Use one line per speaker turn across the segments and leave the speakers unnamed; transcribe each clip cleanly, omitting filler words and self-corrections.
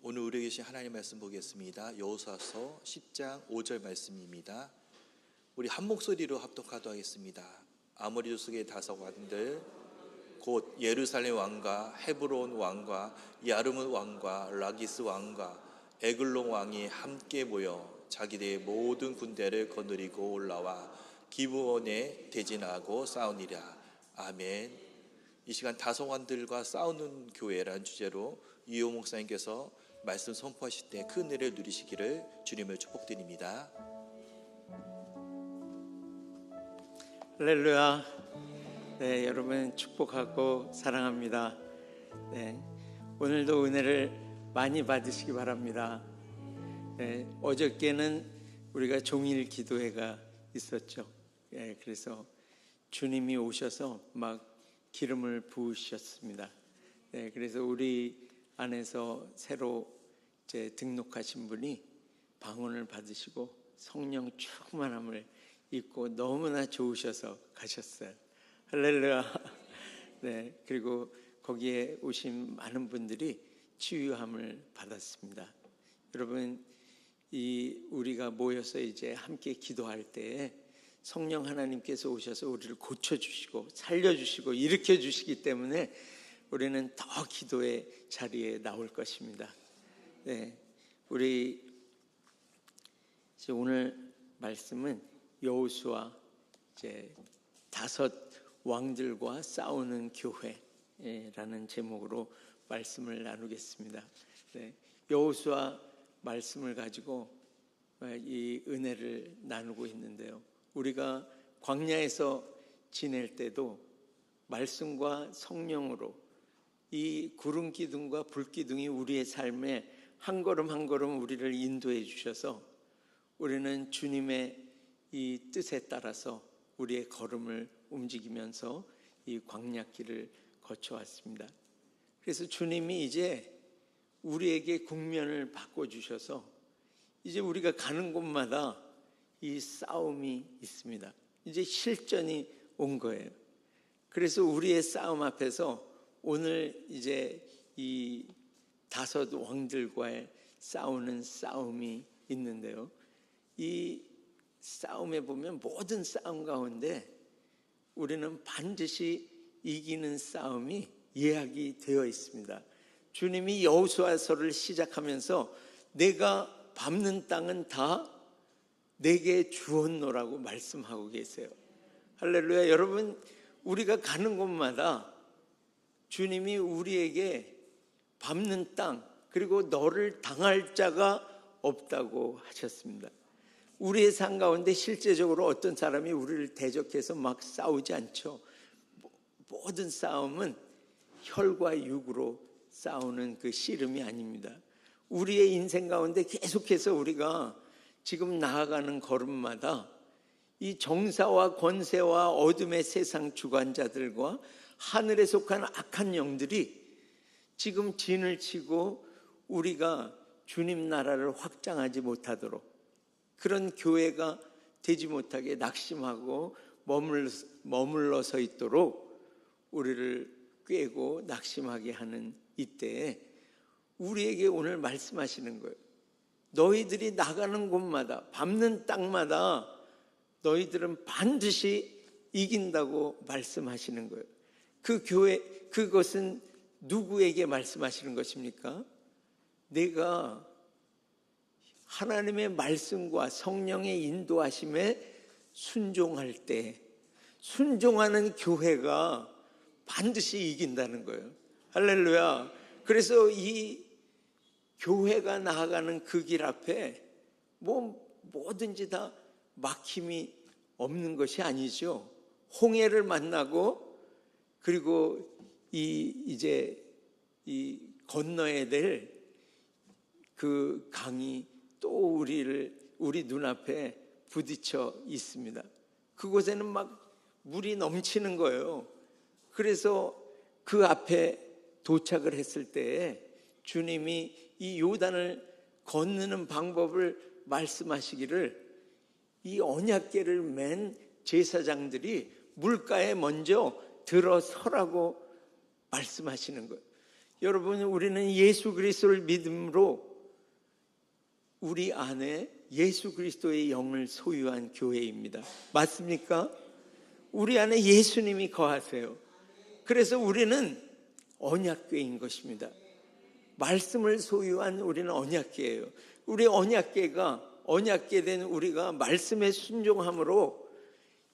오늘 우리에게 주신 하나님 말씀 보겠습니다. 여호수아서 10장 5절 말씀입니다. 우리 한 목소리로 합독하도록 하겠습니다. 아모리 족속의 다섯 왕들 곧 예루살렘 왕과 헤브론 왕과 야르문 왕과 라기스 왕과 에글론 왕이 함께 모여 자기들의 모든 군대를 거느리고 올라와 기브온에 대진하고 싸우니라. 아멘. 이 시간 다섯 왕들과 싸우는 교회라는 주제로 이호 목사님께서 말씀 선포하실 때 큰 은혜를 누리시기를 주님을 축복드립니다.
할렐루야. 네, 여러분 축복하고 사랑합니다. 네, 오늘도 은혜를 많이 받으시기 바랍니다. 네, 어저께는 우리가 종일 기도회가 있었죠. 네, 그래서 주님이 오셔서 막 기름을 부으셨습니다. 네, 그래서 우리 안에서 새로 이제 등록하신 분이 방언을 받으시고 성령 충만함을 입고 너무나 좋으셔서 가셨어요. 할렐루야. 네, 그리고 거기에 오신 많은 분들이 치유함을 받았습니다. 여러분, 우리가 모여서 이제 함께 기도할 때에 성령 하나님께서 오셔서 우리를 고쳐주시고 살려주시고 일으켜주시기 때문에 우리는 더 기도의 자리에 나올 것입니다. 네, 우리 이제 오늘 말씀은 여호수아 이제 다섯 왕들과 싸우는 교회라는 제목으로 말씀을 나누겠습니다. 네, 여호수아 말씀을 가지고 이 은혜를 나누고 있는데요. 우리가 광야에서 지낼 때도 말씀과 성령으로 이 구름 기둥과 불 기둥이 우리의 삶에 한 걸음 한 걸음 우리를 인도해 주셔서 우리는 주님의 이 뜻에 따라서 우리의 걸음을 움직이면서 이 광야길을 거쳐왔습니다. 그래서 주님이 이제 우리에게 국면을 바꿔주셔서 이제 우리가 가는 곳마다 이 싸움이 있습니다. 이제 실전이 온 거예요. 그래서 우리의 싸움 앞에서 오늘 이제 이 다섯 왕들과의 싸우는 싸움이 있는데요. 이 싸움에 보면 모든 싸움 가운데 우리는 반드시 이기는 싸움이 예약이 되어 있습니다. 주님이 여호수아서를 시작하면서 내가 밟는 땅은 다 내게 주었노라고 말씀하고 계세요. 할렐루야. 여러분, 우리가 가는 곳마다 주님이 우리에게 밟는 땅 그리고 너를 당할 자가 없다고 하셨습니다. 우리의 삶 가운데 실제적으로 어떤 사람이 우리를 대적해서 막 싸우지 않죠. 모든 싸움은 혈과 육으로 싸우는 그 씨름이 아닙니다. 우리의 인생 가운데 계속해서 우리가 지금 나아가는 걸음마다 이 정사와 권세와 어둠의 세상 주관자들과 하늘에 속한 악한 영들이 지금 진을 치고 우리가 주님 나라를 확장하지 못하도록 그런 교회가 되지 못하게 낙심하고 머물러서 있도록 우리를 꾀고 낙심하게 하는 이때에 우리에게 오늘 말씀하시는 거예요. 너희들이 나가는 곳마다 밟는 땅마다 너희들은 반드시 이긴다고 말씀하시는 거예요. 그 교회, 그것은 누구에게 말씀하시는 것입니까? 내가 하나님의 말씀과 성령의 인도하심에 순종할 때 순종하는 교회가 반드시 이긴다는 거예요. 할렐루야. 그래서 이 교회가 나아가는 그 길 앞에 뭐든지 다 막힘이 없는 것이 아니죠. 홍해를 만나고 그리고 이제 건너야 될 그 강이 또 우리 눈앞에 부딪혀 있습니다. 그곳에는 막 물이 넘치는 거예요. 그래서 그 앞에 도착을 했을 때에 주님이 이 요단을 건너는 방법을 말씀하시기를 이 언약궤를 맨 제사장들이 물가에 먼저 들어서라고 말씀하시는 거예요. 여러분, 우리는 예수 그리스도를 믿음으로 우리 안에 예수 그리스도의 영을 소유한 교회입니다. 맞습니까? 우리 안에 예수님이 거하세요. 그래서 우리는 언약궤인 것입니다. 말씀을 소유한 우리는 언약궤예요. 우리 언약궤 된 우리가 말씀에 순종함으로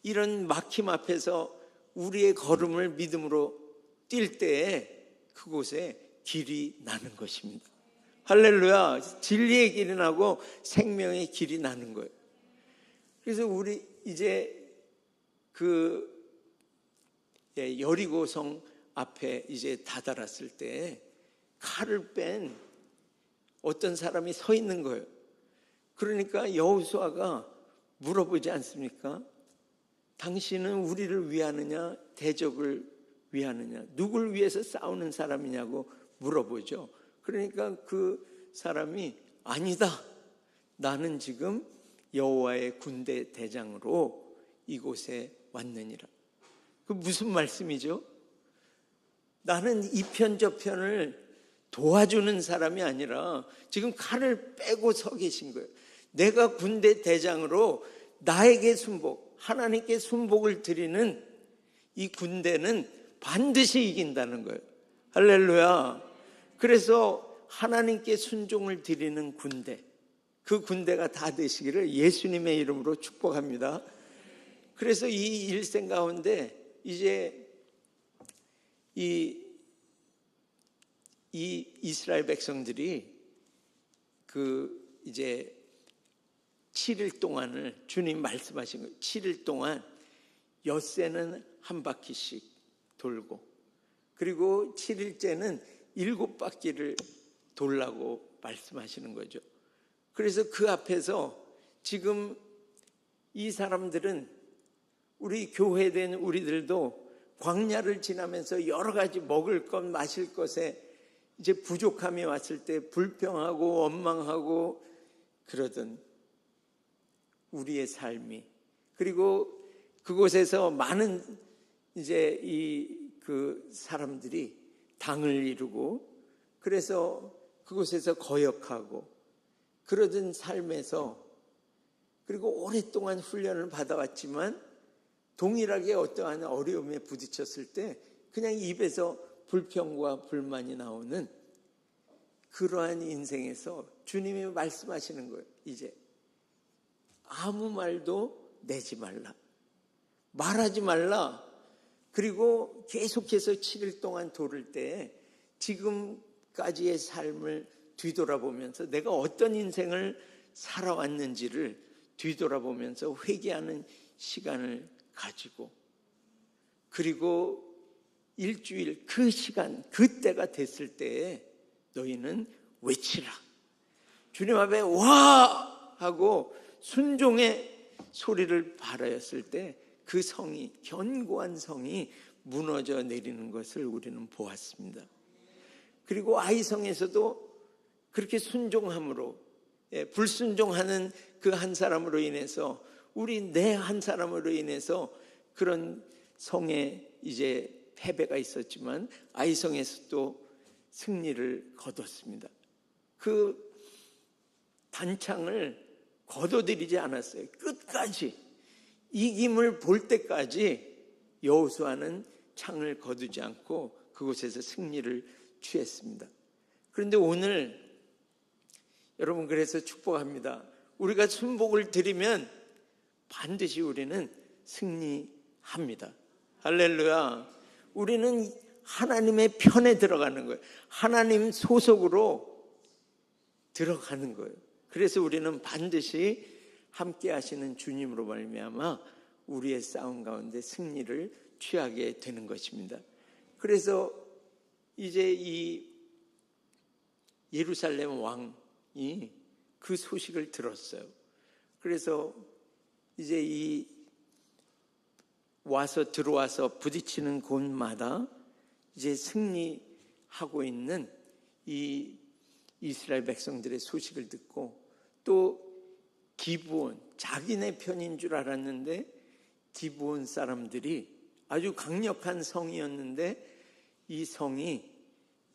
이런 막힘 앞에서 우리의 걸음을 믿음으로 뛸 때에 그곳에 길이 나는 것입니다. 할렐루야. 진리의 길이 나고 생명의 길이 나는 거예요. 그래서 우리 이제 여리고성 앞에 이제 다다랐을 때 칼을 뺀 어떤 사람이 서 있는 거예요. 그러니까 여호수아가 물어보지 않습니까? 당신은 우리를 위하느냐 대적을 위하느냐, 누굴 위해서 싸우는 사람이냐고 물어보죠. 그러니까 그 사람이 아니다, 나는 지금 여호와의 군대 대장으로 이곳에 왔느니라. 그 무슨 말씀이죠? 나는 이 편 저 편을 도와주는 사람이 아니라 지금 칼을 빼고 서 계신 거예요. 내가 군대 대장으로 나에게 순복, 하나님께 순복을 드리는 이 군대는 반드시 이긴다는 거예요. 할렐루야. 그래서 하나님께 순종을 드리는 군대, 그 군대가 다 되시기를 예수님의 이름으로 축복합니다. 그래서 이 일생 가운데 이제 이 이스라엘 백성들이 이제 7일 동안을 주님 말씀하신 거예요. 7일 동안 엿새는 한 바퀴씩 돌고, 그리고 7일째는 7바퀴를 돌라고 말씀하시는 거죠. 그래서 그 앞에서 지금 이 사람들은, 우리 교회된 우리들도 광야를 지나면서 여러 가지 먹을 것 마실 것에 이제 부족함이 왔을 때 불평하고 원망하고 그러던 우리의 삶이, 그리고 그곳에서 많은 이제 그 사람들이 당을 이루고, 그래서 그곳에서 거역하고 그러던 삶에서, 그리고 오랫동안 훈련을 받아왔지만 동일하게 어떠한 어려움에 부딪혔을 때 그냥 입에서 불평과 불만이 나오는 그러한 인생에서 주님이 말씀하시는 거예요. 이제 아무 말도 내지 말라, 말하지 말라. 그리고 계속해서 7일 동안 돌을 때 지금까지의 삶을 뒤돌아보면서 내가 어떤 인생을 살아왔는지를 뒤돌아보면서 회개하는 시간을 가지고, 그리고 일주일 그 시간, 그때가 됐을 때에 너희는 외치라. 주님 앞에 와! 하고 순종의 소리를 발하였을 때 그 성이, 견고한 성이 무너져 내리는 것을 우리는 보았습니다. 그리고 아이성에서도 그렇게 순종함으로, 불순종하는 그 한 사람으로 인해서, 우리 내 한 사람으로 인해서 그런 성에 이제 패배가 있었지만 아이성에서도 승리를 거뒀습니다. 그 단창을 거둬들이지 않았어요. 끝까지 이김을 볼 때까지 여호수아는 창을 거두지 않고 그곳에서 승리를 취했습니다. 그런데 오늘 여러분, 그래서 축복합니다. 우리가 순복을 드리면 반드시 우리는 승리합니다. 할렐루야. 우리는 하나님의 편에 들어가는 거예요. 하나님 소속으로 들어가는 거예요. 그래서 우리는 반드시 함께 하시는 주님으로 말미암아 우리의 싸움 가운데 승리를 취하게 되는 것입니다. 그래서 이제 이 예루살렘 왕이 그 소식을 들었어요. 그래서 이제 들어와서 부딪히는 곳마다 이제 승리하고 있는 이 이스라엘 백성들의 소식을 듣고, 또 기브온, 자기네 편인 줄 알았는데 기브온 사람들이 아주 강력한 성이었는데 이 성이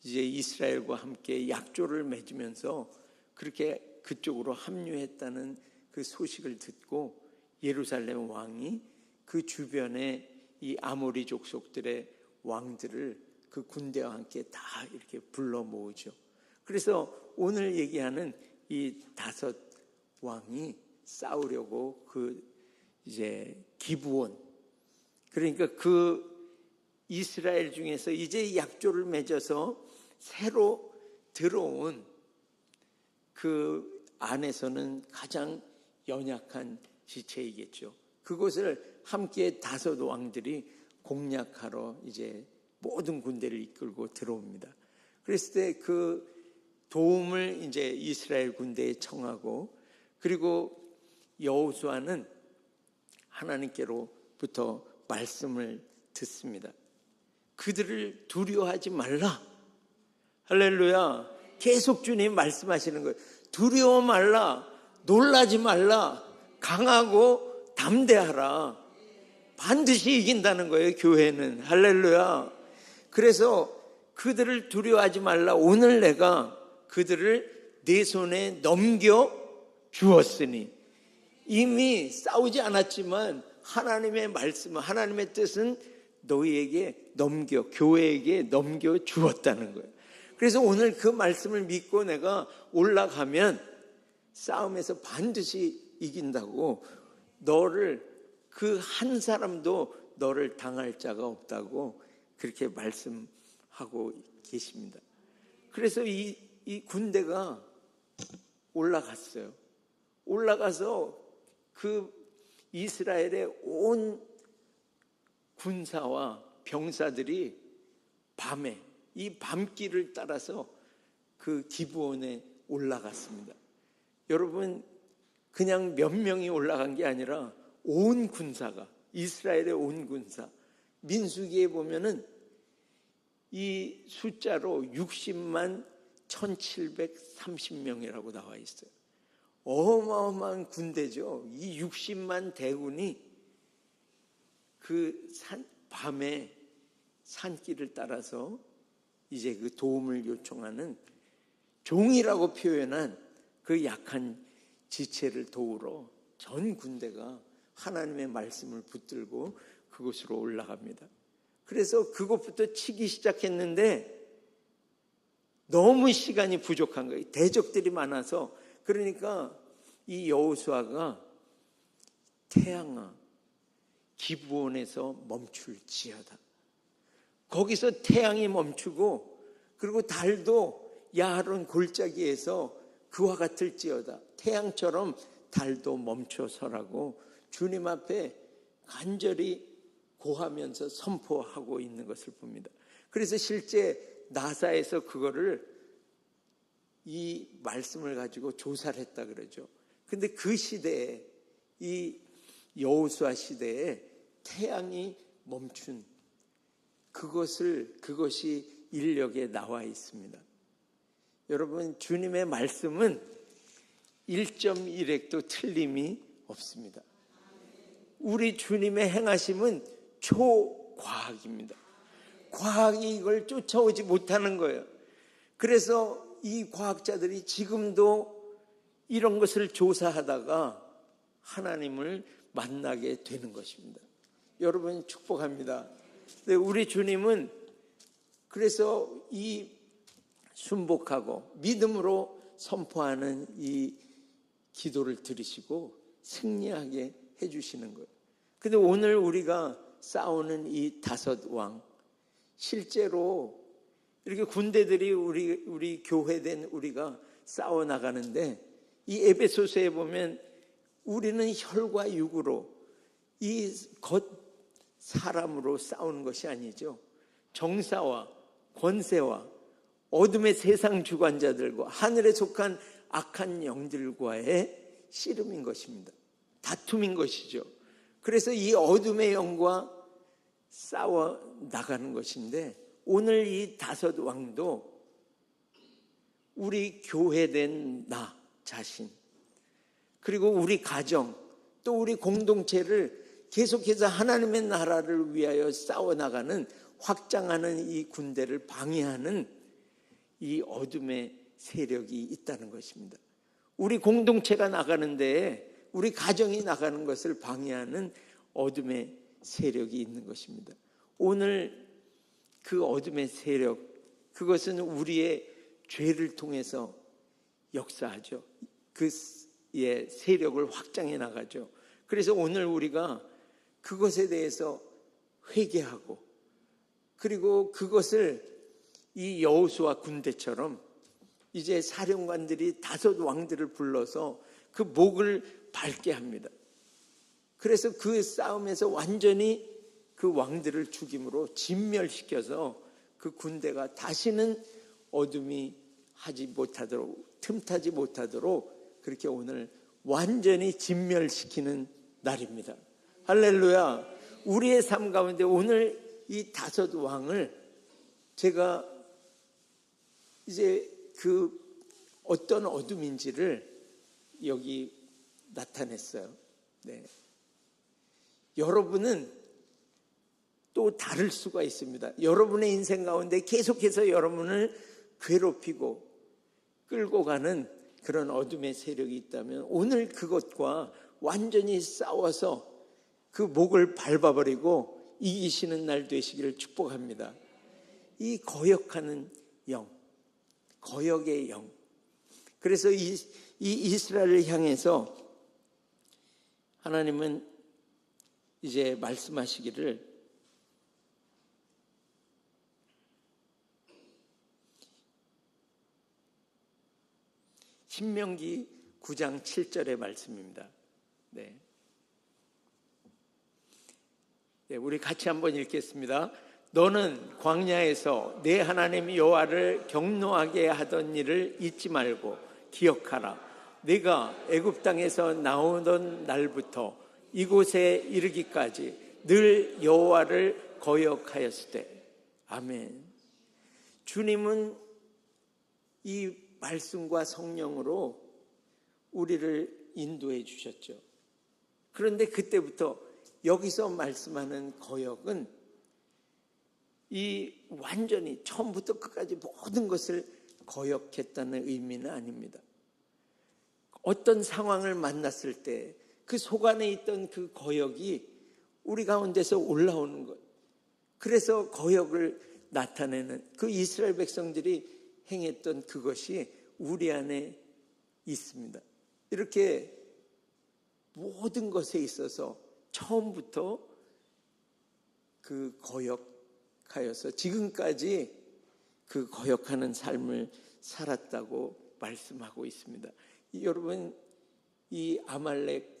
이제 이스라엘과 함께 약조를 맺으면서 그렇게 그쪽으로 합류했다는 그 소식을 듣고 예루살렘 왕이 그 주변에 이 아모리 족속들의 왕들을 그 군대와 함께 다 이렇게 불러 모으죠. 그래서 오늘 얘기하는 이 5 왕이 싸우려고 그 이제 기브온, 그러니까 그 이스라엘 중에서 이제 약조를 맺어서 새로 들어온 그 안에서는 가장 연약한 지체이겠죠. 그곳을 함께 5 왕들이 공략하러 이제 모든 군대를 이끌고 들어옵니다. 그랬을 때 그 도움을 이제 이스라엘 군대에 청하고, 그리고 여호수아는 하나님께로부터 말씀을 듣습니다. 그들을 두려워하지 말라. 할렐루야. 계속 주님 말씀하시는 거예요. 두려워 말라. 놀라지 말라. 강하고 담대하라. 반드시 이긴다는 거예요, 교회는. 할렐루야. 그래서 그들을 두려워하지 말라. 오늘 내가 그들을 내 손에 넘겨 주었으니, 이미 싸우지 않았지만 하나님의 말씀은, 하나님의 뜻은 너희에게 교회에게 넘겨 주었다는 거예요. 그래서 오늘 그 말씀을 믿고 내가 올라가면 싸움에서 반드시 이긴다고, 너를 그 한 사람도 너를 당할 자가 없다고 그렇게 말씀하고 계십니다. 그래서 이 군대가 올라갔어요. 올라가서 그 이스라엘의 온 군사와 병사들이 밤에 이 밤길을 따라서 그 기브온에 올라갔습니다. 여러분, 그냥 몇 명이 올라간 게 아니라 온 군사가, 이스라엘의 온 군사, 민수기에 보면은 이 숫자로 60만 1730명이라고 나와 있어요. 어마어마한 군대죠. 이 60만 대군이 그 밤에 산길을 따라서 이제 그 도움을 요청하는, 종이라고 표현한 그 약한 지체를 도우러 전 군대가 하나님의 말씀을 붙들고 그곳으로 올라갑니다. 그래서 그것부터 치기 시작했는데 너무 시간이 부족한 거예요. 대적들이 많아서. 그러니까 이 여호수아가 태양아, 기브온에서 멈출지어다. 거기서 태양이 멈추고, 그리고 달도 야하론 골짜기에서 그와 같을지어다. 태양처럼 달도 멈춰서라고 주님 앞에 간절히 고하면서 선포하고 있는 것을 봅니다. 그래서 실제 나사에서 그거를, 이 말씀을 가지고 조사를 했다 그러죠. 근데 그 시대에, 이 여호수아 시대에 태양이 멈춘 그것이 인력에 나와 있습니다. 여러분, 주님의 말씀은 1.1획도 틀림이 없습니다. 우리 주님의 행하심은 초과학입니다. 과학이 이걸 쫓아오지 못하는 거예요. 그래서 이 과학자들이 지금도 이런 것을 조사하다가 하나님을 만나게 되는 것입니다. 여러분, 축복합니다. 우리 주님은 그래서 이 순복하고 믿음으로 선포하는 이 기도를 들으시고 승리하게 해주시는 거예요. 근데 오늘 우리가 싸우는 이 5 왕, 실제로 이렇게 군대들이 우리 교회된 우리가 싸워 나가는데, 이 에베소서에 보면 우리는 혈과 육으로, 이 겉 사람으로 싸우는 것이 아니죠. 정사와 권세와 어둠의 세상 주관자들과 하늘에 속한 악한 영들과의 씨름인 것입니다. 다툼인 것이죠. 그래서 이 어둠의 영과 싸워 나가는 것인데, 오늘 이 5 왕도 우리 교회된 나 자신, 그리고 우리 가정, 또 우리 공동체를 계속해서 하나님의 나라를 위하여 싸워나가는, 확장하는 이 군대를 방해하는 이 어둠의 세력이 있다는 것입니다. 우리 공동체가 나가는데, 우리 가정이 나가는 것을 방해하는 어둠의 세력이 있는 것입니다. 오늘 그 어둠의 세력, 그것은 우리의 죄를 통해서 역사하죠. 그의 세력을 확장해 나가죠. 그래서 오늘 우리가 그것에 대해서 회개하고, 그리고 그것을 이 여호수아 군대처럼 이제 사령관들이 5 왕들을 불러서 그 목을 밟게 합니다. 그래서 그 싸움에서 완전히 그 왕들을 죽임으로 진멸시켜서 그 군대가 다시는 어둠이 하지 못하도록, 틈타지 못하도록 그렇게 오늘 완전히 진멸시키는 날입니다. 할렐루야. 우리의 삶 가운데 오늘 이 5 왕을 제가 이제 그 어떤 어둠인지를 여기 나타냈어요. 네. 여러분은 또 다를 수가 있습니다. 여러분의 인생 가운데 계속해서 여러분을 괴롭히고 끌고 가는 그런 어둠의 세력이 있다면 오늘 그것과 완전히 싸워서 그 목을 밟아버리고 이기시는 날 되시기를 축복합니다. 이 거역하는 영, 거역의 영. 그래서 이 이스라엘을 향해서 하나님은 이제 말씀하시기를 신명기 9장 7절의 말씀입니다. 네. 네, 우리 같이 한번 읽겠습니다. 너는 광야에서 내 하나님 여호와를 경노하게 하던 일을 잊지 말고 기억하라. 네가 애굽 땅에서 나오던 날부터 이곳에 이르기까지 늘 여호와를 거역하였을 때. 아멘. 주님은 이 말씀과 성령으로 우리를 인도해 주셨죠. 그런데 그때부터 여기서 말씀하는 거역은 이 완전히 처음부터 끝까지 모든 것을 거역했다는 의미는 아닙니다. 어떤 상황을 만났을 때 그 속 안에 있던 그 거역이 우리 가운데서 올라오는 것. 그래서 거역을 나타내는 그 이스라엘 백성들이 행했던 그것이 우리 안에 있습니다. 이렇게 모든 것에 있어서 처음부터 그 거역하여서 지금까지 그 거역하는 삶을 살았다고 말씀하고 있습니다. 여러분, 이 아말렉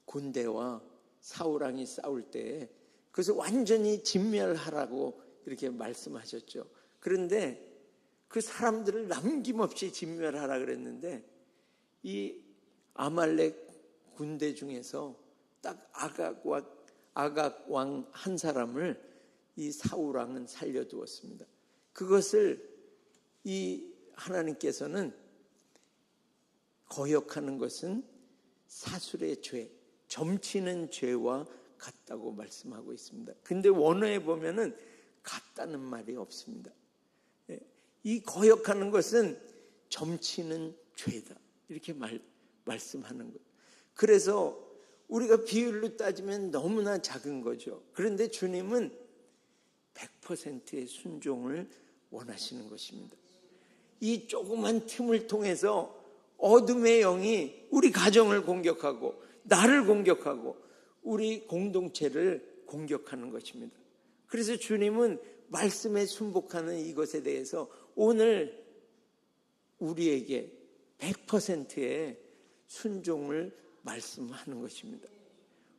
군대와 사울왕이 싸울 때 그것을 완전히 진멸하라고 이렇게 말씀하셨죠. 그런데 그 사람들을 남김없이 진멸하라 그랬는데 이 아말렉 군대 중에서 딱 아각 왕 한 사람을 이 사울 왕은 살려두었습니다. 그것을 이 하나님께서는 거역하는 것은 사술의 죄, 점치는 죄와 같다고 말씀하고 있습니다. 근데 원어에 보면은 같다는 말이 없습니다. 이 거역하는 것은 점치는 죄다. 이렇게 말씀하는 거예요. 그래서 우리가 비율로 따지면 너무나 작은 거죠. 그런데 주님은 100%의 순종을 원하시는 것입니다. 이 조그만 틈을 통해서 어둠의 영이 우리 가정을 공격하고 나를 공격하고 우리 공동체를 공격하는 것입니다. 그래서 주님은 말씀에 순복하는 이것에 대해서 오늘 우리에게 100%의 순종을 말씀하는 것입니다.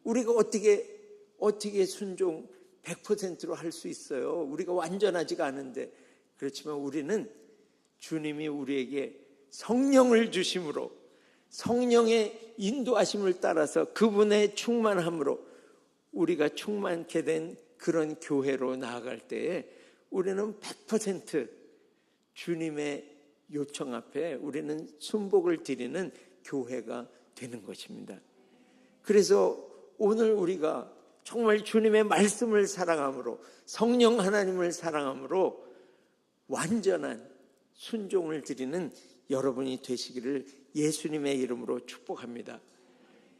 우리가 어떻게 순종 100%로 할 수 있어요? 우리가 완전하지가 않은데. 그렇지만 우리는 주님이 우리에게 성령을 주심으로, 성령의 인도하심을 따라서 그분의 충만함으로 우리가 충만케 된 그런 교회로 나아갈 때에 우리는 100% 주님의 요청 앞에 우리는 순복을 드리는 교회가 되는 것입니다. 그래서 오늘 우리가 정말 주님의 말씀을 사랑함으로, 성령 하나님을 사랑함으로 완전한 순종을 드리는 여러분이 되시기를 예수님의 이름으로 축복합니다.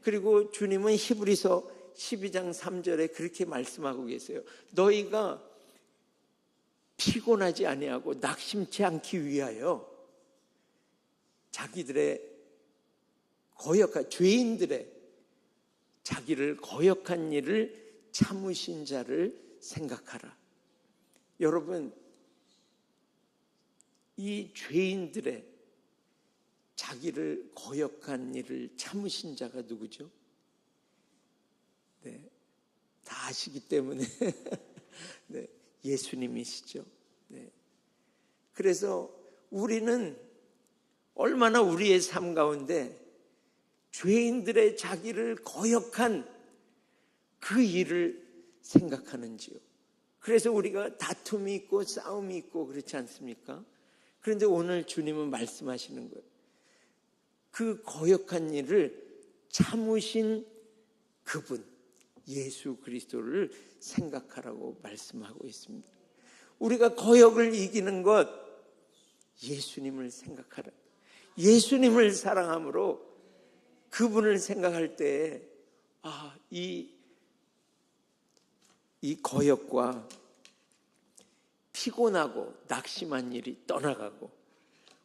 그리고 주님은 히브리서 12장 3절에 그렇게 말씀하고 계세요. 너희가 피곤하지 아니하고 낙심치 않기 위하여 자기들의 거역한 죄인들의 자기를 거역한 일을 참으신 자를 생각하라. 여러분, 이 죄인들의 자기를 거역한 일을 참으신 자가 누구죠? 네, 다 아시기 때문에 네, 예수님이시죠. 네. 그래서 우리는 얼마나 우리의 삶 가운데 죄인들의 자기를 거역한 그 일을 생각하는지요. 그래서 우리가 다툼이 있고 싸움이 있고 그렇지 않습니까? 그런데 오늘 주님은 말씀하시는 거예요. 그 거역한 일을 참으신 그분 예수 그리스도를 생각하라고 말씀하고 있습니다. 우리가 거역을 이기는 것 예수님을 생각하라. 예수님을 사랑함으로 그분을 생각할 때 이 거역과 피곤하고 낙심한 일이 떠나가고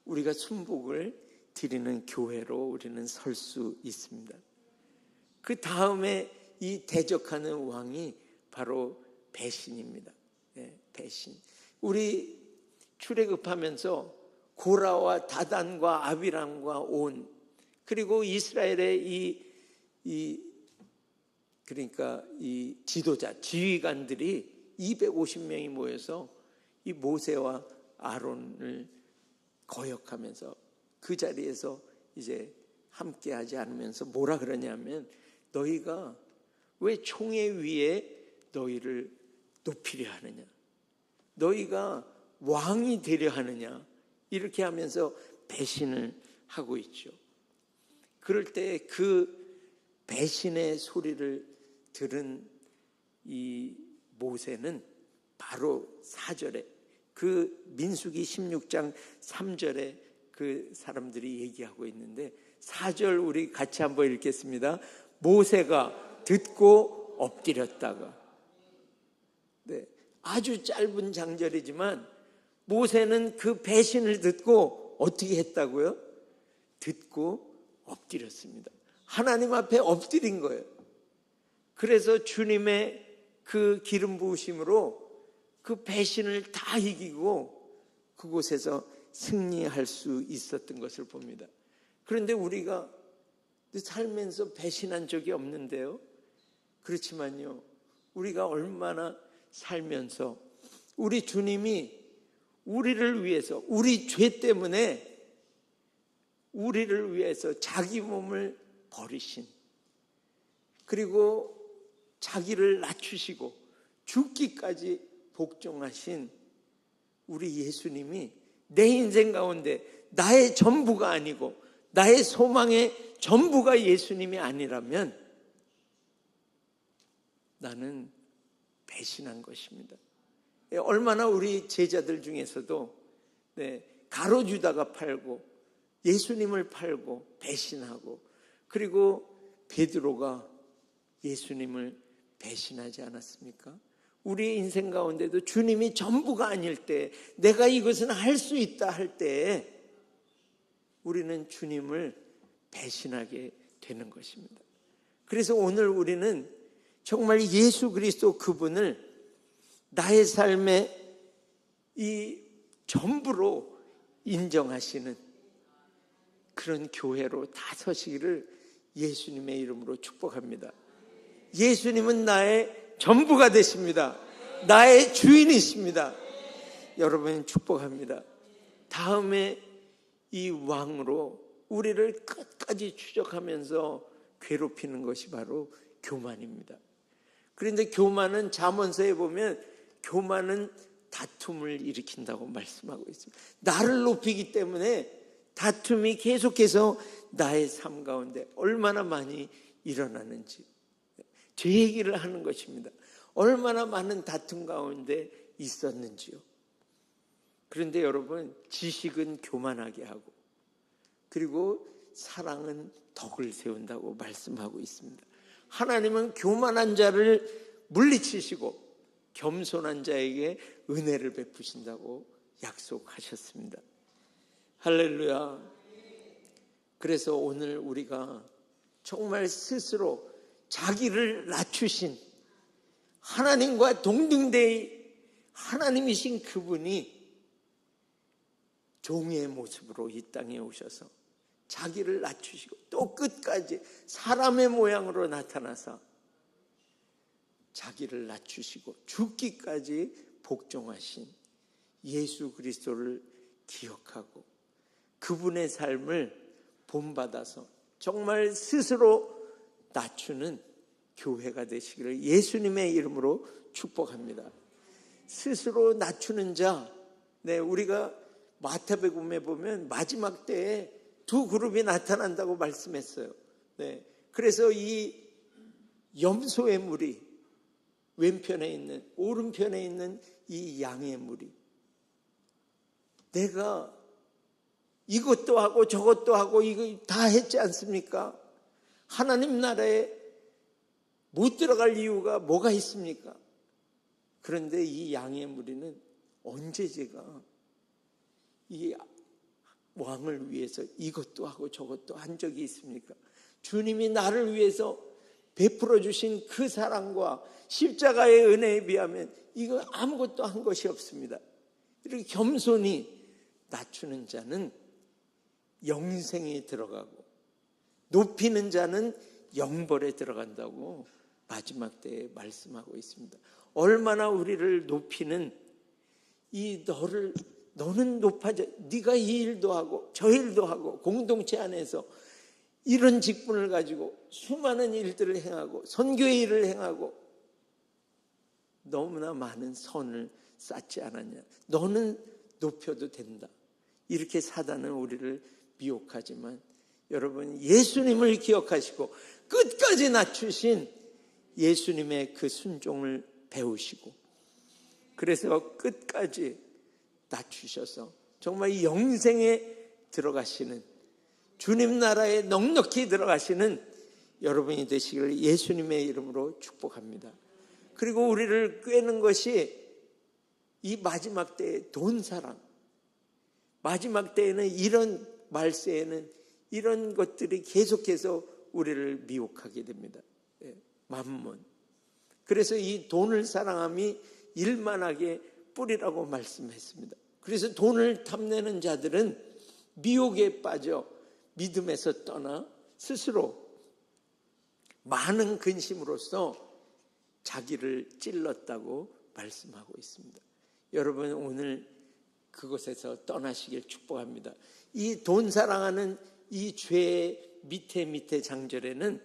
우리가 순복을 드리는 교회로 우리는 설 수 있습니다. 그 다음에 이 대적하는 왕이 바로 배신입니다. 네, 배신. 우리 출애굽하면서 고라와 다단과 아비람과 온 그리고 이스라엘의 그러니까 이 지도자, 지휘관들이 250명이 모여서 이 모세와 아론을 거역하면서 그 자리에서 이제 함께하지 않으면서 뭐라 그러냐면 너희가 왜 총회 위에 너희를 높이려 하느냐? 너희가 왕이 되려 하느냐? 이렇게 하면서 배신을 하고 있죠. 그럴 때 그 배신의 소리를 들은 이 모세는 바로 4절에 그 민수기 16장 3절에 그 사람들이 얘기하고 있는데 4절 우리 같이 한번 읽겠습니다. 모세가 듣고 엎드렸다가 네, 아주 짧은 장절이지만 모세는 그 배신을 듣고 어떻게 했다고요? 듣고 엎드렸습니다. 하나님 앞에 엎드린 거예요. 그래서 주님의 그 기름 부으심으로 그 배신을 다 이기고 그곳에서 승리할 수 있었던 것을 봅니다. 그런데 우리가 살면서 배신한 적이 없는데요. 그렇지만요, 우리가 얼마나 살면서 우리 주님이 우리를 위해서 우리 죄 때문에 우리를 위해서 자기 몸을 버리신 그리고 자기를 낮추시고 죽기까지 복종하신 우리 예수님이 내 인생 가운데 나의 전부가 아니고 나의 소망의 전부가 예수님이 아니라면 나는 배신한 것입니다. 얼마나 우리 제자들 중에서도 가로주다가 팔고 예수님을 팔고 배신하고 그리고 베드로가 예수님을 배신하지 않았습니까? 우리의 인생 가운데도 주님이 전부가 아닐 때 내가 이것은 할 수 있다 할 때 우리는 주님을 배신하게 되는 것입니다. 그래서 오늘 우리는 정말 예수 그리스도 그분을 나의 삶의 이 전부로 인정하시는 그런 교회로 다 서시기를 예수님의 이름으로 축복합니다. 예수님은 나의 전부가 되십니다. 나의 주인이십니다. 여러분 축복합니다. 다음에 이 왕으로 우리를 끝까지 추적하면서 괴롭히는 것이 바로 교만입니다. 그런데 교만은 잠언서에 보면 교만은 다툼을 일으킨다고 말씀하고 있습니다. 나를 높이기 때문에 다툼이 계속해서 나의 삶 가운데 얼마나 많이 일어나는지 제 얘기를 하는 것입니다. 얼마나 많은 다툼 가운데 있었는지요. 그런데 여러분, 지식은 교만하게 하고 그리고 사랑은 덕을 세운다고 말씀하고 있습니다. 하나님은 교만한 자를 물리치시고 겸손한 자에게 은혜를 베푸신다고 약속하셨습니다. 할렐루야. 그래서 오늘 우리가 정말 스스로 자기를 낮추신 하나님과 동등대의 하나님이신 그분이 종의 모습으로 이 땅에 오셔서 자기를 낮추시고 또 끝까지 사람의 모양으로 나타나서 자기를 낮추시고 죽기까지 복종하신 예수 그리스도를 기억하고 그분의 삶을 본받아서 정말 스스로 낮추는 교회가 되시기를 예수님의 이름으로 축복합니다. 스스로 낮추는 자, 우리가 마태복음에 보면 마지막 때에 두 그룹이 나타난다고 말씀했어요. 그래서 이 염소의 무리, 왼편에 있는, 오른편에 있는 이 양의 무리, 내가 이것도 하고 저것도 하고 이거 다 했지 않습니까? 하나님 나라에 못 들어갈 이유가 뭐가 있습니까? 그런데 이 양의 무리는 언제 제가 이 왕을 위해서 이것도 하고 저것도 한 적이 있습니까? 주님이 나를 위해서 베풀어 주신 그 사랑과 십자가의 은혜에 비하면 이거 아무것도 한 것이 없습니다. 이렇게 겸손히 낮추는 자는 영생에 들어가고 높이는 자는 영벌에 들어간다고 마지막 때에 말씀하고 있습니다. 얼마나 우리를 높이는 너는 높아져, 네가 이 일도 하고 저 일도 하고 공동체 안에서 이런 직분을 가지고 수많은 일들을 행하고 선교의 일을 행하고 너무나 많은 선을 쌓지 않았냐, 너는 높여도 된다. 이렇게 사단은 우리를 미혹하지만 여러분, 예수님을 기억하시고 끝까지 낮추신 예수님의 그 순종을 배우시고 그래서 끝까지 낮추셔서 정말 이 영생에 들어가시는, 주님 나라에 넉넉히 들어가시는 여러분이 되시기를 예수님의 이름으로 축복합니다. 그리고 우리를 꿰는 것이 이 마지막 때의 돈 사랑, 마지막 때에는 이런 말세에는 이런 것들이 계속해서 우리를 미혹하게 됩니다. 만문. 그래서 이 돈을 사랑함이 일만하게 뿌리라고 말씀했습니다. 그래서 돈을 탐내는 자들은 미혹에 빠져 믿음에서 떠나 스스로 많은 근심으로써 자기를 찔렀다고 말씀하고 있습니다. 여러분, 오늘 그곳에서 떠나시길 축복합니다. 이 돈 사랑하는 이 죄의 밑에 장절에는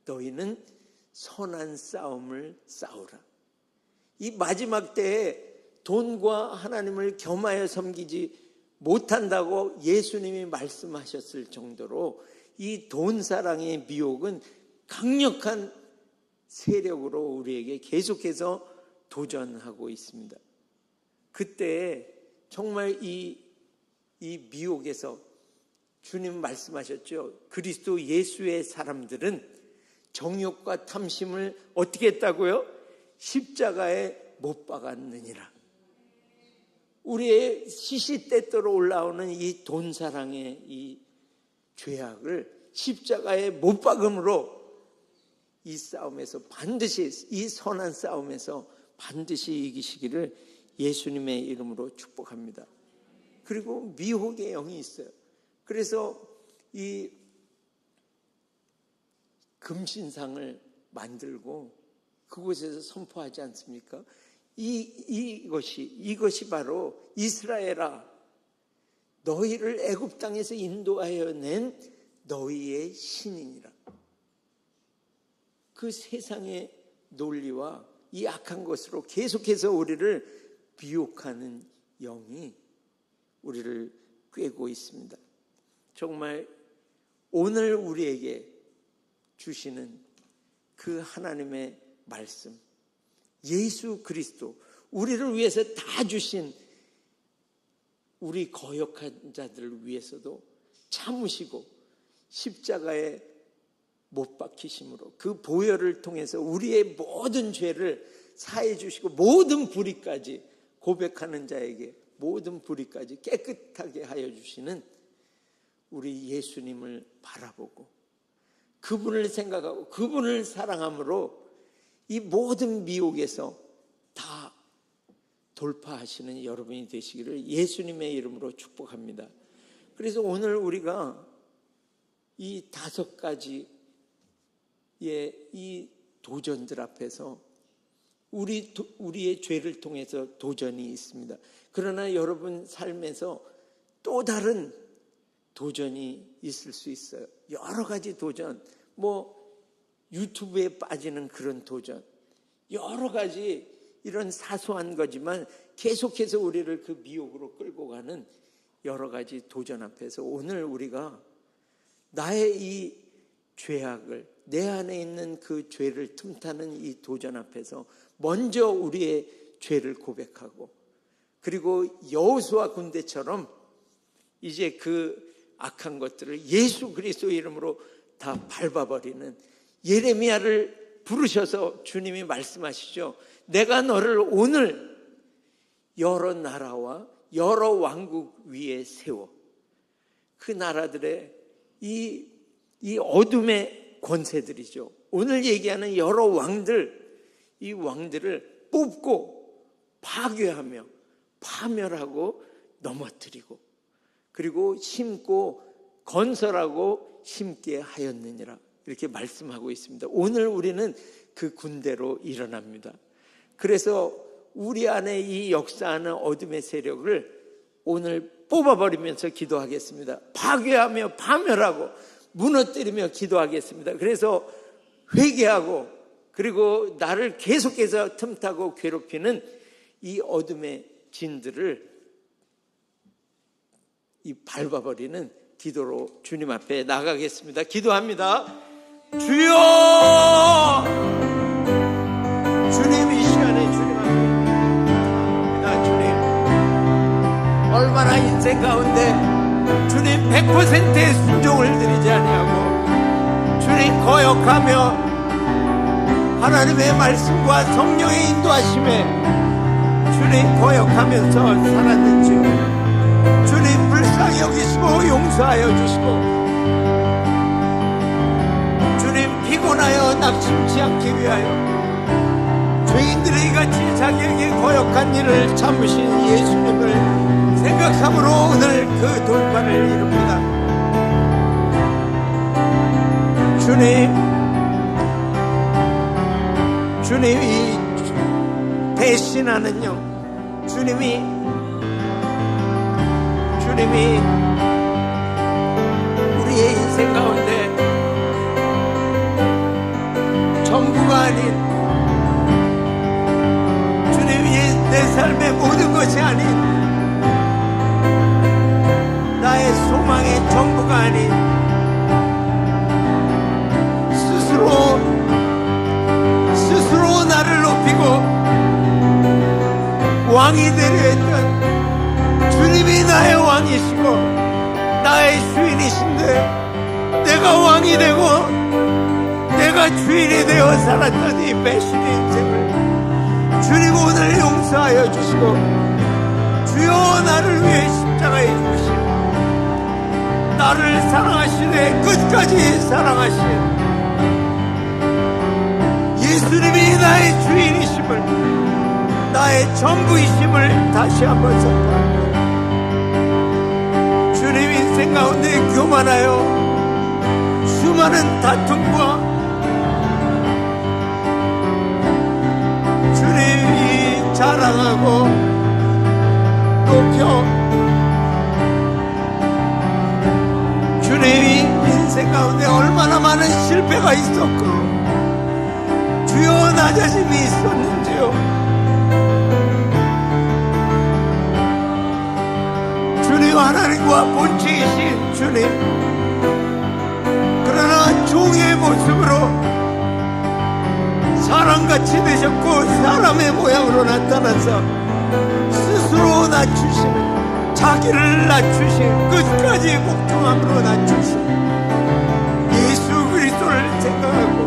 너희는 선한 싸움을 싸우라. 이 마지막 때에 돈과 하나님을 겸하여 섬기지 못한다고 예수님이 말씀하셨을 정도로 이 돈 사랑의 미혹은 강력한 세력으로 우리에게 계속해서 도전하고 있습니다. 그때 정말 이 미혹에서 주님 말씀하셨죠. 그리스도 예수의 사람들은 정욕과 탐심을 어떻게 했다고요? 십자가에 못 박았느니라. 우리의 시시때때로 올라오는 이 돈 사랑의 이 죄악을 십자가에 못 박음으로 이 싸움에서 반드시, 이 선한 싸움에서 반드시 이기시기를 예수님의 이름으로 축복합니다. 그리고 미혹의 영이 있어요. 그래서 이 금신상을 만들고 그곳에서 선포하지 않습니까? 이것이 바로 이스라엘아, 너희를 애굽 땅에서 인도하여 낸 너희의 신이니라. 그 세상의 논리와 이 악한 것으로 계속해서 우리를 미혹하는 영이 우리를 꿰고 있습니다. 정말 오늘 우리에게 주시는 그 하나님의 말씀, 예수 그리스도, 우리를 위해서 다 주신 우리 거역한 자들을 위해서도 참으시고 십자가에 못 박히심으로 그 보혈을 통해서 우리의 모든 죄를 사해 주시고 모든 불의까지 고백하는 자에게 모든 불의까지 깨끗하게 하여 주시는 우리 예수님을 바라보고 그분을 생각하고 그분을 사랑함으로 이 모든 미혹에서 다 돌파하시는 여러분이 되시기를 예수님의 이름으로 축복합니다. 그래서 오늘 우리가 이 5가지의 이 도전들 앞에서 우리의 죄를 통해서 도전이 있습니다. 그러나 여러분 삶에서 또 다른 도전이 있을 수 있어요. 여러 가지 도전, 유튜브에 빠지는 그런 도전, 여러 가지 이런 사소한 거지만 계속해서 우리를 그 미혹으로 끌고 가는 여러 가지 도전 앞에서 오늘 우리가 나의 이 죄악을, 내 안에 있는 그 죄를 틈타는 이 도전 앞에서 먼저 우리의 죄를 고백하고, 그리고 여호수아 군대처럼 이제 그 악한 것들을 예수 그리스도 이름으로 다 밟아버리는, 예레미야를 부르셔서 주님이 말씀하시죠. 내가 너를 오늘 여러 나라와 여러 왕국 위에 세워 그 나라들의 이 어둠의 권세들이죠. 오늘 얘기하는 여러 왕들, 이 왕들을 뽑고 파괴하며 파멸하고 넘어뜨리고, 그리고 심고 건설하고 심게 하였느니라, 이렇게 말씀하고 있습니다. 오늘 우리는 그 군대로 일어납니다. 그래서 우리 안에 이 역사하는 어둠의 세력을 오늘 뽑아버리면서 기도하겠습니다. 파괴하며 파멸하고 무너뜨리며 기도하겠습니다. 그래서 회개하고, 그리고 나를 계속해서 틈타고 괴롭히는 이 어둠의 진들을 밟아버리는 기도로 주님 앞에 나가겠습니다. 기도합니다. 주여! 주님, 이 시간에 주님 앞에 기도합니다. 주님, 얼마나 인생 가운데 주님 100%의 순종을 드리지 아니하고 주님 거역하며 하나님의 말씀과 성령의 인도하심에 주님 거역하면서 살았는지요. 주님 불쌍히 여기시고 용서하여 주시고, 주님 피곤하여 낙심치 않기 위하여 죄인들이 같이 자기에게 거역한 일을 참으신 예수님을 생각함으로 오늘 그 돌파를 이룹니다. 주님 이 배신하는 영, 주님이 우리의 인생 가운데 전부가 아닌, 주님이 내 삶의 모든 것이 아닌, 나의 소망의 전부가 아닌, 스스로 나를 높이고 왕이 되려 했던 주님이 나의 왕이시고 나의 주인이신데, 내가 왕이 되고 내가 주인이 되어 살았던 이 배신의 인생을 주님 오늘 용서하여 주시고, 주여 나를 위해 십자가에 죽으신, 나를 사랑하시되 끝까지 사랑하신 예수님이 나의 주인이심을, 나의 전부이심을 다시 한번 선포합니다. 주님 인생 가운데 교만하여 수많은 다툼과 주님이 자랑하고 높여, 주님이 인생 가운데 얼마나 많은 실패가 있었고 주여 낮아짐이 있었는지요. 주님 하나님과 본체이신 주님, 그러나 종의 모습으로 사람같이 되셨고 사람의 모양으로 나타나서 스스로 낮추시는, 자기를 낮추신, 끝까지 복종함으로 낮추신 예수 그리스도를 생각하고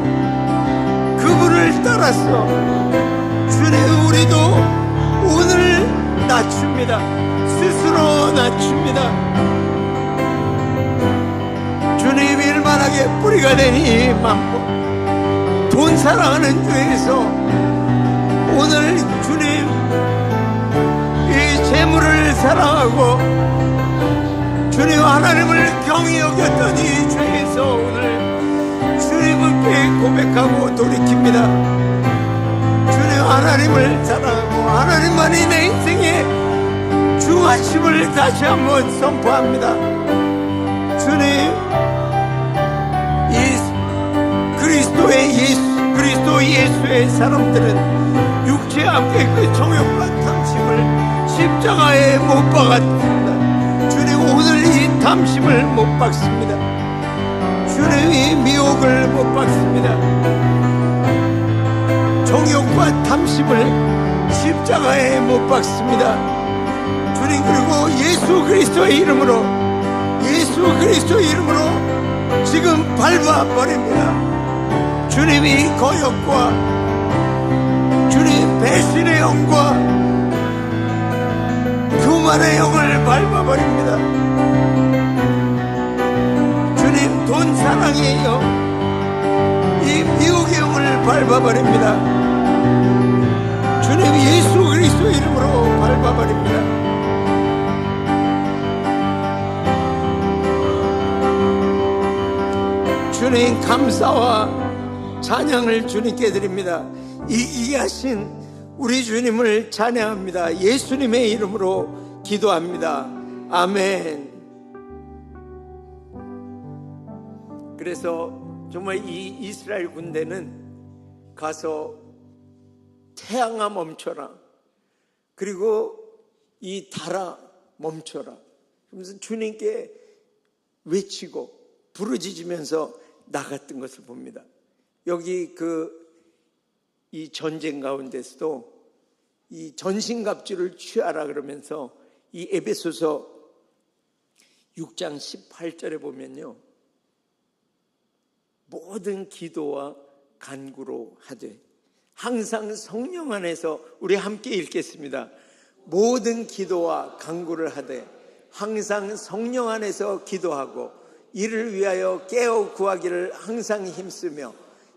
그분을 따라서 주님, 우리도 오늘 낮춥니다. 스스로 낮춥니다. 주님, 일만하게 뿌리가 된 이 만보, 돈 사랑하는 교회에서 오늘 주님, 이 재물을 사랑하고 주님 하나님을 경히 여겼던 이 죄에서 오늘 주님께 고백하고 돌이킵니다. 주님, 하나님을 사랑하고 하나님만이 내 인생의 중하심을 다시 한번 선포합니다. 주님, 이 그리스도 예수의 사람들은 육체와 함께 그 정욕과 탐심을 십자가에 못 박았습니다. 주님, 오늘 이 탐심을 못 박습니다. 주님, 이 미혹을 못 박습니다. 정욕과 탐심을 십자가에 못 박습니다. 주님, 그리고 예수 그리스도의 이름으로 지금 밟아버립니다. 주님이 거역과 주님 배신의 영과 교만의 영을 밟아버립니다. 주님, 돈 사랑의 영, 이 미혹의 영을 밟아버립니다. 주님, 예수 그리스도 이름으로 밟아버립니다. 주님, 감사와 찬양을 주님께 드립니다. 이기하신 우리 주님을 찬양합니다. 예수님의 이름으로 기도합니다. 아멘. 그래서 정말 이 이스라엘 군대는 가서 태양아 멈춰라, 그리고 이 달아 멈춰라, 그러면서 주님께 외치고 부르짖으면서 나갔던 것을 봅니다. 여기 이 전쟁 가운데서도 이 전신갑주를 취하라 그러면서 이 에베소서 6장 18절에 보면요, 모든 기도와 간구로 하되, 항상 성령 안에서 우리 함께 읽겠습니다. 모든 기도와 간구를 하되 항상 성령 안에서 기도하고 이를 위하여 깨어 구하기를 항상 힘쓰며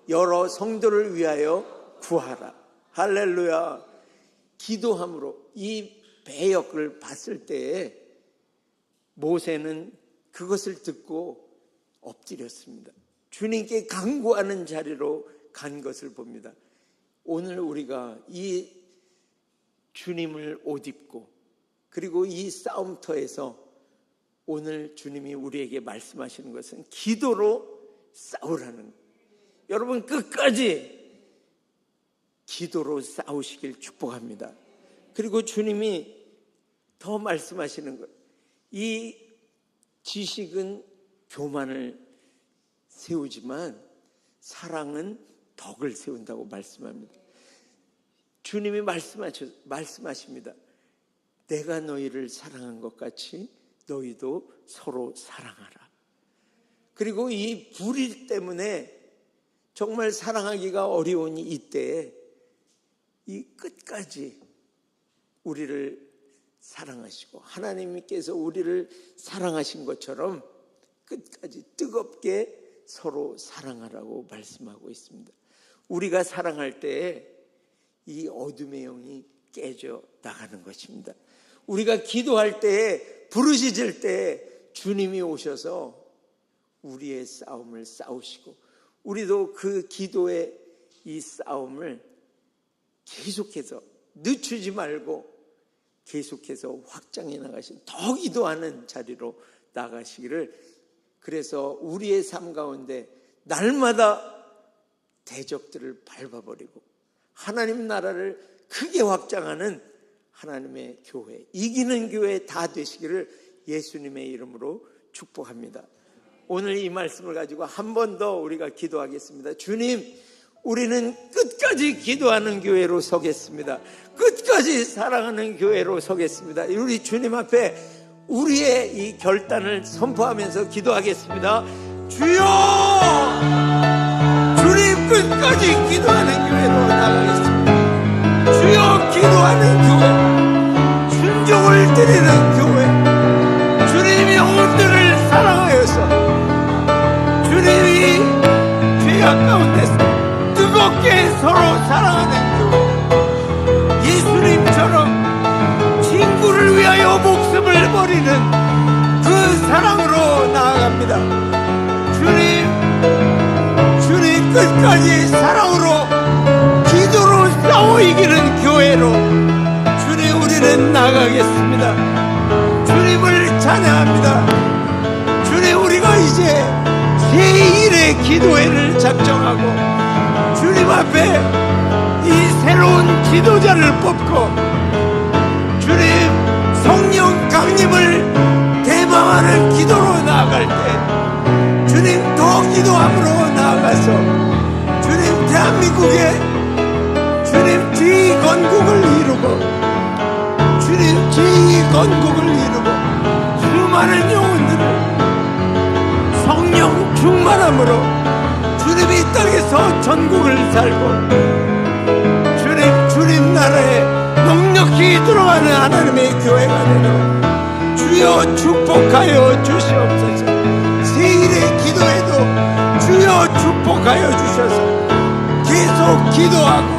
여러 성도를 위하여 구하라. 할렐루야. 기도함으로 이 배역을 봤을 때에 모세는 그것을 듣고 엎드렸습니다. 주님께 간구하는 자리로 간 것을 봅니다. 오늘 우리가 이 주님을 옷 입고 그리고 이 싸움터에서 오늘 주님이 우리에게 말씀하시는 것은 기도로 싸우라는 거예요. 여러분, 끝까지 기도로 싸우시길 축복합니다. 그리고 주님이 더 말씀하시는 거예요. 이 지식은 교만을 세우지만 사랑은 덕을 세운다고 말씀합니다. 주님이 말씀하십니다. 내가 너희를 사랑한 것 같이 너희도 서로 사랑하라. 그리고 이 불의 때문에 정말 사랑하기가 어려운 이때에 이 끝까지 우리를 사랑하시고 하나님께서 우리를 사랑하신 것처럼 끝까지 뜨겁게 서로 사랑하라고 말씀하고 있습니다. 우리가 사랑할 때에 이 어둠의 영이 깨져 나가는 것입니다. 우리가 기도할 때에, 부르짖을 때에 주님이 오셔서 우리의 싸움을 싸우시고 우리도 그 기도의 이 싸움을 계속해서 늦추지 말고 계속해서 확장해 나가신, 더 기도하는 자리로 나가시기를, 그래서 우리의 삶 가운데 날마다 대적들을 밟아버리고 하나님 나라를 크게 확장하는 하나님의 교회, 이기는 교회 다 되시기를 예수님의 이름으로 축복합니다. 오늘 이 말씀을 가지고 한 번 더 우리가 기도하겠습니다. 주님, 우리는 끝까지 기도하는 교회로 서겠습니다. 끝까지 사랑하는 교회로 서겠습니다. 우리 주님 앞에 우리의 이 결단을 선포하면서 기도하겠습니다. 주여! 주님 끝까지 기도하는 교회로 나가겠습니다. 주여, 기도하는 교회, 순종을 드리는 교회, 주님이 영혼들을 사랑하여서 주님이 죄악 가운데서 뜨겁게 서로 사랑하는 교회, 예수님처럼 친구를 위하여 목숨을 버리는 그 사랑으로 나아갑니다. 주님 끝까지 사랑으로 기도로 싸워 이기는 교회로 주님 우리는 나가겠습니다. 주님을 찬양합니다. 주님, 우리가 이제 새1의 기도회를 작정하고 주님 앞에 이 새로운 지도자를 뽑고 주님 성령 강림을 대망하는 기도로 나아갈 때 주님 더 기도함으로 나아가서 주님 대한민국에 주님 제2건국을 이루고 주님 제2건국을 이루고 수많은 영혼들을 성령 충만함으로 주님 이 땅에서 전국을 살고 주님 나라에 넉넉히 들어가는 하나님의 교회가 되도록 주여 축복하여 주시옵소서. 새1의 기도에도 주여 축복하여 주셔서 계속 기도하고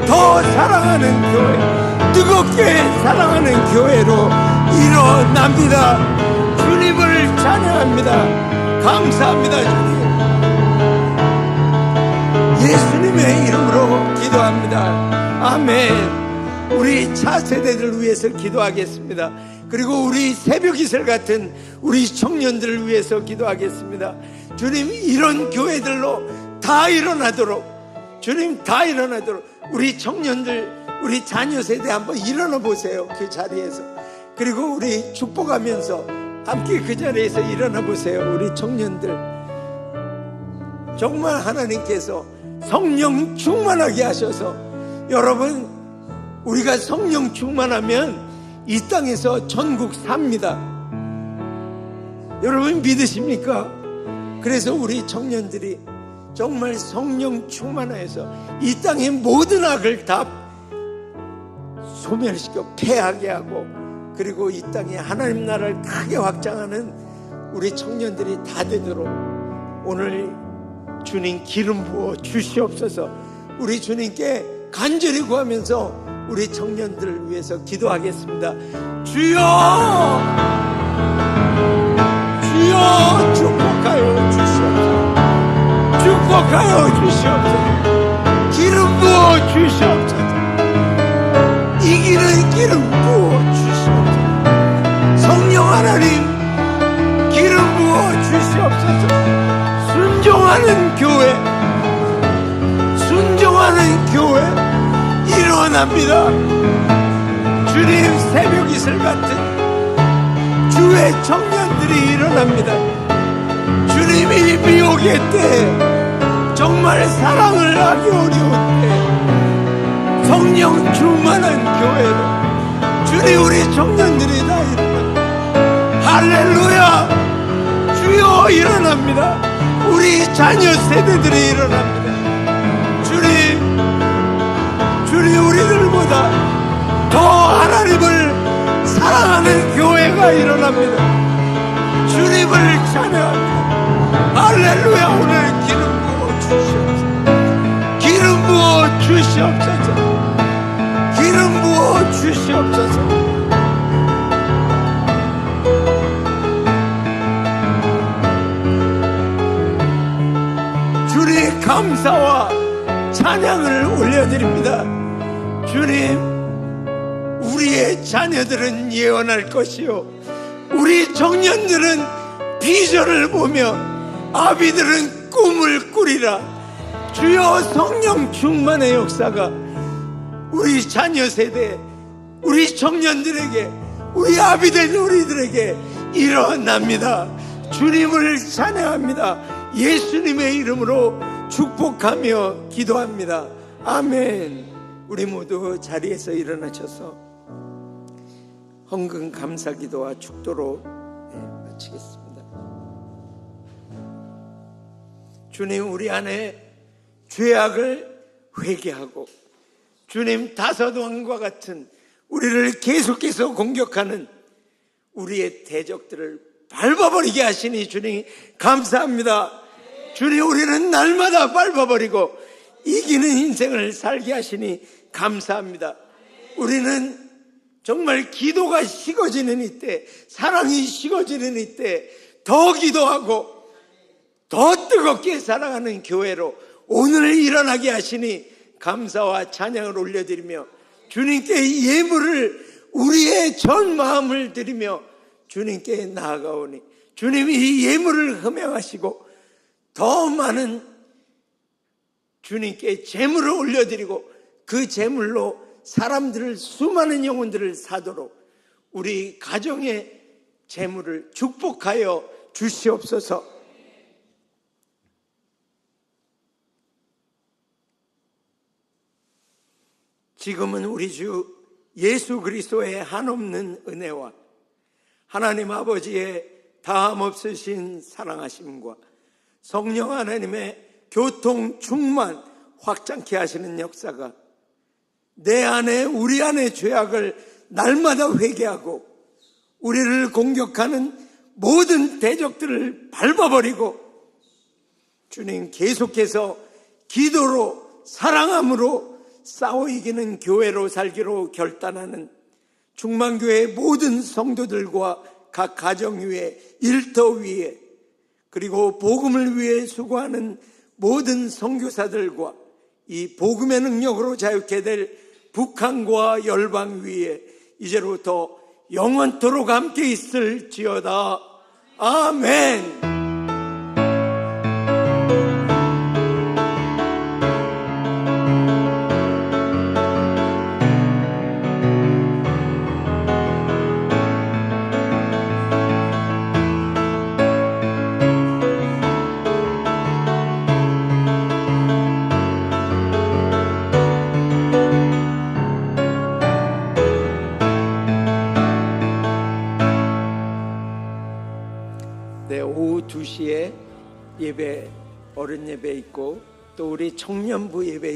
더 사랑하는 교회, 뜨겁게 사랑하는 교회로 일어납니다. 주님을 찬양합니다. 감사합니다. 주님, 예수님의 이름으로 기도합니다. 아멘. 우리 차세대들 위해서 기도하겠습니다. 그리고 우리 새벽이슬 같은 우리 청년들을 위해서 기도하겠습니다. 주님, 이런 교회들로 다 일어나도록, 주님 다 일어나도록 우리 청년들, 우리 자녀 세대 한번 일어나 보세요. 그 자리에서. 그리고 우리 축복하면서 함께 그 자리에서 일어나 보세요. 우리 청년들, 정말 하나님께서 성령 충만하게 하셔서 여러분, 우리가 성령 충만하면 이 땅에서 전국 삽니다. 여러분 믿으십니까? 그래서 우리 청년들이 정말 성령 충만하여서 이 땅의 모든 악을 다 소멸시켜 패하게 하고, 그리고 이 땅에 하나님 나라를 크게 확장하는 우리 청년들이 다 되도록 오늘 주님 기름 부어 주시옵소서. 우리 주님께 간절히 구하면서 우리 청년들을 위해서 기도하겠습니다. 주여, 주여 축복하여 주시옵소서. 축복하여 주시옵소서. 기름 부어 주시옵소서. 이기는 기름 부어 주시옵소서. 성령 하나님 기름 부어 주시옵소서. 순종하는 교회, 순종하는 교회 일어납니다. 주님, 새벽 이슬 같은 주의 청년들이 일어납니다. 주님이 미혹의 때, 정말 사랑을 하기 어려운 때 성령 충만한 교회로 주님 우리 청년들이 다 일어납니다. 할렐루야. 주여 일어납니다. 우리 자녀 세대들이 일어납니다. 주님 우리들보다 더 하나님을 사랑하는 교회가 일어납니다. 주님을 찬양합니다. 할렐루야. 오늘 기름 부어 주시옵소서. 기름 부어 주시옵소서. 기름 부어 주시옵소서. 주님 감사와 찬양을 올려드립니다. 주님, 우리의 자녀들은 예언할 것이요, 우리 청년들은 비전을 보며 아비들은 꿈을 꾸리라. 주여, 성령 충만의 역사가 우리 자녀 세대, 우리 청년들에게, 우리 아비들, 우리들에게 일어납니다. 주님을 찬양합니다. 예수님의 이름으로 축복하며 기도합니다. 아멘. 우리 모두 자리에서 일어나셔서 헌금 감사 기도와 축도로 마치겠습니다. 주님, 우리 안에 죄악을 회개하고 주님 다섯 왕과 같은 우리를 계속해서 공격하는 우리의 대적들을 밟아버리게 하시니 주님 감사합니다. 주님, 우리는 날마다 밟아버리고 이기는 인생을 살게 하시니 감사합니다. 우리는 정말 기도가 식어지는 이때, 사랑이 식어지는 이때 더 기도하고 더 뜨겁게 사랑하는 교회로 오늘 일어나게 하시니 감사와 찬양을 올려드리며 주님께 예물을 우리의 전 마음을 드리며 주님께 나아가오니 주님이 이 예물을 흠양하시고 더 많은 주님께 제물을 올려드리고 그 제물로 사람들을, 수많은 영혼들을 사도록 우리 가정의 제물을 축복하여 주시옵소서. 지금은 우리 주 예수 그리스도의 한없는 은혜와 하나님 아버지의 다함없으신 사랑하심과 성령 하나님의 교통 충만 확장케 하시는 역사가 내 안에, 우리 안에 죄악을 날마다 회개하고 우리를 공격하는 모든 대적들을 밟아버리고 주님 계속해서 기도로, 사랑함으로 싸워 이기는 교회로 살기로 결단하는 충만교회의 모든 성도들과 각 가정 위에, 일터 위에, 그리고 복음을 위해 수고하는 모든 선교사들과 이 복음의 능력으로 자유케 될 북한과 열방 위에 이제로부터 영원토록 함께 있을지어다. 아멘. 오후 2시에 예배, 어른 예배 있고 또 우리 청년부 예배